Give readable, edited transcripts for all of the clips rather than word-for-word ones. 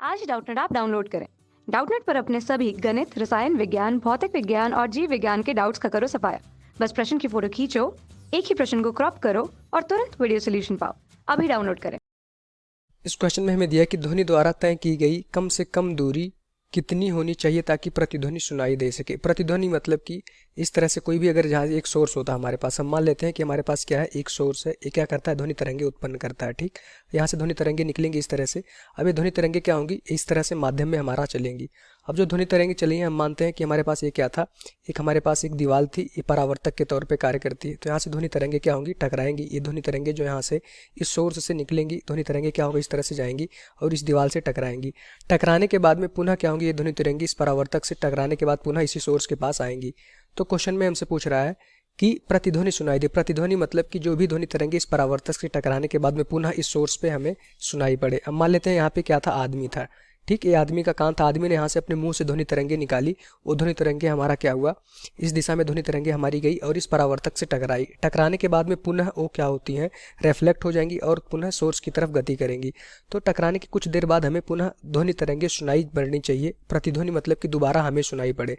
आज Doubtnut app download करें। Doubtnut पर अपने सभी गणित, रसायन विज्ञान, भौतिक विज्ञान और जीव विज्ञान के डाउट्स का करो सफाया। बस प्रश्न की फोटो खींचो, एक ही प्रश्न को क्रॉप करो और तुरंत वीडियो सोल्यूशन पाओ। अभी डाउनलोड करें। इस क्वेश्चन में हमें दिया है कि ध्वनि द्वारा तय की गई कम से कम दूरी कितनी होनी चाहिए ताकि प्रतिध्वनि सुनाई दे सके। प्रतिध्वनि मतलब कि इस तरह से कोई भी अगर जहाँ एक सोर्स होता है हमारे पास, हम मान लेते हैं कि हमारे पास क्या है, एक सोर्स है, ये क्या करता है, ध्वनि तरंगे उत्पन्न करता है। ठीक, यहाँ से ध्वनि तरंगे निकलेंगी इस तरह से। अब ये ध्वनि तरंगे क्या होंगी, इस तरह से माध्यम में हमारा चलेंगी। अब जो ध्वनि तरंगे चली हैं, हम मानते हैं कि हमारे पास ये क्या था, एक हमारे पास एक दीवार थी, ये परावर्तक के तौर पे कार्य करती है। तो यहाँ से ध्वनि तरंगे क्या होंगी, टकराएंगी। ये ध्वनि तरंगे जो यहाँ से इस सोर्स से निकलेंगी, ध्वनि तरंगे क्या होगा, इस तरह से जाएंगी और इस दीवार से टकराएंगी। टकराने के बाद में पुनः क्या होंगी, ये ध्वनि तरंगे इस परावर्तक से टकराने के बाद पुनः इसी सोर्स के पास आएंगी। तो क्वेश्चन में हमसे पूछ रहा है कि प्रतिध्वनि सुनाई दे। प्रतिध्वनि मतलब कि जो भी ध्वनि तरंगे इस परावर्तक से टकराने के बाद में पुनः इस सोर्स पे हमें सुनाई पड़े। अब मान लेते हैं यहाँ पे क्या था, आदमी था। ठीक, ये आदमी का कान था, आदमी ने यहाँ से अपने मुंह से ध्वनि तरंगे निकाली। वो ध्वनि तरंगे हमारा क्या हुआ, इस दिशा में ध्वनि तरंगे हमारी गई और इस परावर्तक से टकराई। टकराने के बाद में पुनः वो क्या होती हैं, रिफ्लेक्ट हो जाएंगी और पुनः सोर्स की तरफ गति करेंगी। तो टकराने की कुछ देर बाद हमें पुनः ध्वनि तरंगे सुनाई पड़नी चाहिए। प्रतिध्वनि मतलब कि दोबारा हमें सुनाई पड़े।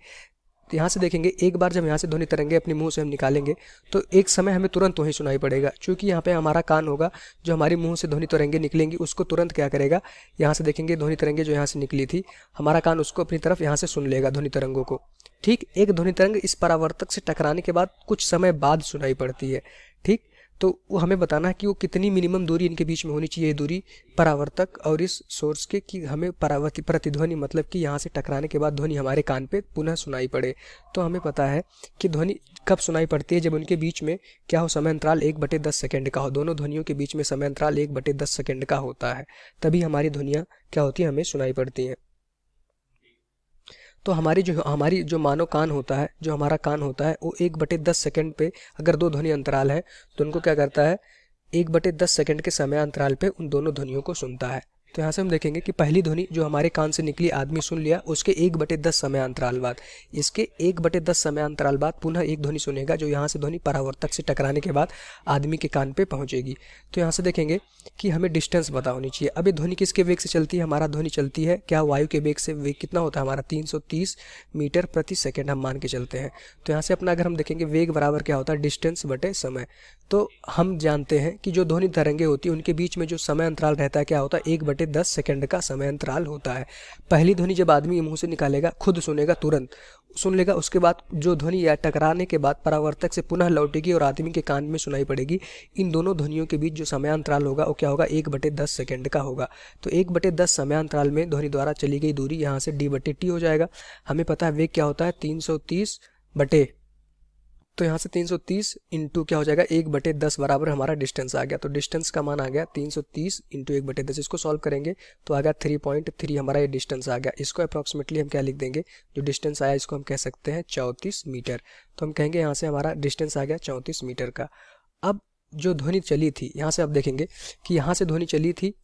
तो यहाँ से देखेंगे, एक बार जब यहाँ से ध्वनि तरंगे अपने मुंह से हम निकालेंगे तो एक समय हमें तुरंत वहीं सुनाई पड़ेगा, क्योंकि यहाँ पे हमारा कान होगा, जो हमारे मुंह से ध्वनि तरंगे निकलेंगी उसको तुरंत क्या करेगा, यहाँ से देखेंगे ध्वनि तरंगे जो यहाँ से निकली थी, हमारा कान उसको अपनी तरफ यहाँ से सुन लेगा ध्वनि तरंगों को। ठीक, एक ध्वनि तरंग इस परावर्तक से टकराने के बाद कुछ समय बाद सुनाई पड़ती है। ठीक, तो वो हमें बताना है कि वो कितनी मिनिमम दूरी इनके बीच में होनी चाहिए, दूरी परावर्तक और इस सोर्स के, कि हमें परावर्ती प्रतिध्वनि मतलब कि यहाँ से टकराने के बाद ध्वनि हमारे कान पे पुनः सुनाई पड़े। तो हमें पता है कि ध्वनि कब सुनाई पड़ती है, जब उनके बीच में क्या हो, समय अंतराल 1/10 सेकंड का हो। दोनों ध्वनियों के बीच में समय अंतराल 1/10 सेकंड का होता है, तभी हमारी ध्वनियाँ क्या होती है, हमें सुनाई पड़ती हैं। तो हमारी जो मानव कान होता है, जो हमारा कान होता है, वो 1/10 सेकंड पे अगर दो ध्वनि अंतराल है तो उनको क्या करता है, 1/10 सेकंड के समय अंतराल पे उन दोनों ध्वनियों को सुनता है। तो यहाँ से हम देखेंगे कि पहली ध्वनि जो हमारे कान से निकली, आदमी सुन लिया, उसके 1/10 समय अंतराल बाद, इसके 1/10 समय अंतराल बाद पुनः एक ध्वनि सुनेगा, जो यहाँ से ध्वनि परावर्तक से टकराने के बाद आदमी के कान पे पहुँचेगी। तो यहाँ से देखेंगे कि हमें डिस्टेंस पता होनी चाहिए। अब ये ध्वनि किसके वेग से चलती है, हमारा ध्वनि चलती है क्या, वायु के वेग से। वेग कितना होता है हमारा, 330 मीटर प्रति सेकेंड हम मान के चलते हैं। तो यहाँ से अपना अगर हम देखेंगे, वेग बराबर क्या होता है, डिस्टेंस बटे समय। तो हम जानते हैं कि जो ध्वनि तरंगे होती है उनके बीच में जो समय अंतराल रहता है क्या होता है, 1/10 सेकंड का समय अंतराल होता है। पहली ध्वनि जब आदमी मुंह से निकालेगा, खुद सुनेगा, तुरंत सुन लेगा, उसके बाद जो ध्वनि या टकराने के बाद परावर्तक से पुनः लौटेगी और आदमी के कान में सुनाई पड़ेगी। इन दोनों ध्वनियों के बीच जो समय अंतराल होगा वो क्या होगा, 1/10 सेकंड का होगा। तो 1/10 समय अंतराल में ध्वनि द्वारा चली गई दूरी यहाँ से d/t हो जाएगा। हमें पता है वेग क्या होता है, 330 बटे, तो यहाँ से 330 इंटू क्या हो जाएगा, 1/10 बराबर हमारा डिस्टेंस आ गया। तो डिस्टेंस का मान आ गया 330 इंटू 1/10। इसको सॉल्व करेंगे तो आ गया 3.3 हमारा ये डिस्टेंस आ गया। इसको अप्रॉक्सीमेटली हम क्या लिख देंगे, जो डिस्टेंस आया इसको हम कह सकते हैं 34 मीटर। तो हम कहेंगे यहाँ से हमारा डिस्टेंस आ गया 34 मीटर का। अब जो ध्वनि चली थी, यहाँ से आप देखेंगे कि यहाँ से ध्वनि चली थी,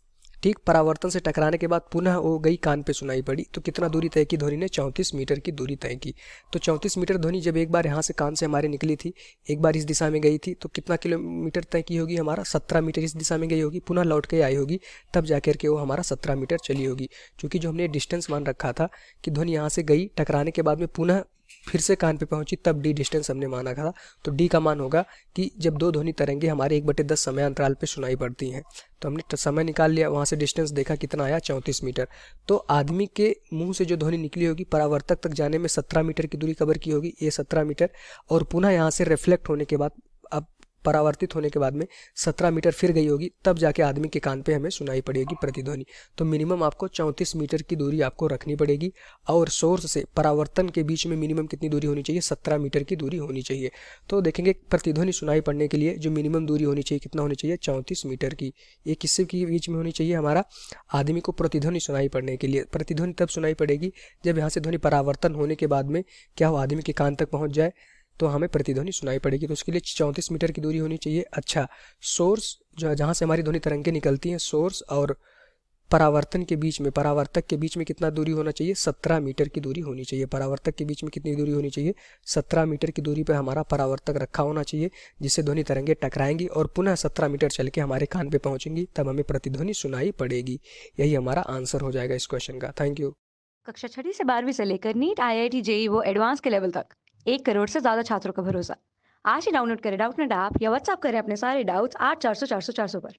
ठीक, परावर्तन से टकराने के बाद पुनः वो गई, कान पे सुनाई पड़ी। तो कितना दूरी तय की ध्वनि ने, 34 मीटर की दूरी तय की। तो 34 मीटर ध्वनि जब एक बार यहाँ से कान से हमारे निकली थी, एक बार इस दिशा में गई थी, तो कितना किलोमीटर तय की होगी, हमारा 17 मीटर इस दिशा में गई होगी, पुनः लौट के आई होगी, तब जाकर के वो हमारा 17 मीटर चली होगी। क्योंकि जो हमने डिस्टेंस मान रखा था कि ध्वनि यहाँ से गई, टकराने के बाद में पुनः फिर से कान पे पहुंची, तब डी डिस्टेंस हमने माना था। तो डी का मान होगा कि जब दो ध्वनि तरंगे हमारे 1/10 समय अंतराल पे सुनाई पड़ती हैं। तो हमने समय निकाल लिया, वहाँ से डिस्टेंस देखा कितना आया, 34 मीटर। तो आदमी के मुंह से जो ध्वनि निकली होगी, परावर्तक तक जाने में 17 मीटर की दूरी कवर की होगी, ये 17 मीटर, और पुनः यहाँ से रिफ्लेक्ट होने के बाद, अब परावर्तित होने के बाद में 17 मीटर फिर गई होगी, तब जाके आदमी के कान पे हमें सुनाई पड़ेगी प्रतिध्वनि। तो मिनिमम आपको 34 मीटर की दूरी आपको रखनी पड़ेगी, और सोर्स से परावर्तन के बीच में मिनिमम कितनी दूरी होनी चाहिए, 17 मीटर की दूरी होनी चाहिए। तो देखेंगे प्रतिध्वनि सुनाई पड़ने के लिए जो मिनिमम दूरी होनी चाहिए, कितना होनी चाहिए, 34 मीटर की। ये किससे के बीच में होनी चाहिए, हमारा आदमी को प्रतिध्वनि सुनाई पड़ने के लिए। प्रतिध्वनि तब सुनाई पड़ेगी जब यहाँ से ध्वनि परावर्तन होने के बाद में क्या हो, आदमी के कान तक पहुँच जाए, तो हमें प्रतिध्वनि सुनाई पड़ेगी। तो उसके लिए 34 मीटर की दूरी होनी चाहिए। अच्छा, सोर्स जो जहाँ से हमारी ध्वनि तरंगें निकलती हैं, सोर्स और परावर्तन के बीच में, परावर्तक के बीच में कितना दूरी होना चाहिए, 17 मीटर की दूरी होनी चाहिए। परावर्तक के बीच में कितनी दूरी होनी चाहिए, 17 मीटर की दूरी पर हमारा परावर्तक रखा होना चाहिए, जिससे ध्वनि तरंगे टकराएंगी और पुनः 17 मीटर चल के हमारे कान पे पहुंचेंगी, तब हमें प्रतिध्वनि सुनाई पड़ेगी। यही हमारा आंसर हो जाएगा इस क्वेश्चन का। Thank you. कक्षा 6ठी से 12वीं से लेकर नीट, IIT, जेईई वो एडवांस के लेवल तक 1 करोड़ से ज्यादा छात्रों का भरोसा। आज ही डाउनलोड करें डाउटनेट ऐप या व्हाट्सएप करें अपने सारे डाउट्स 8400 400 400 पर।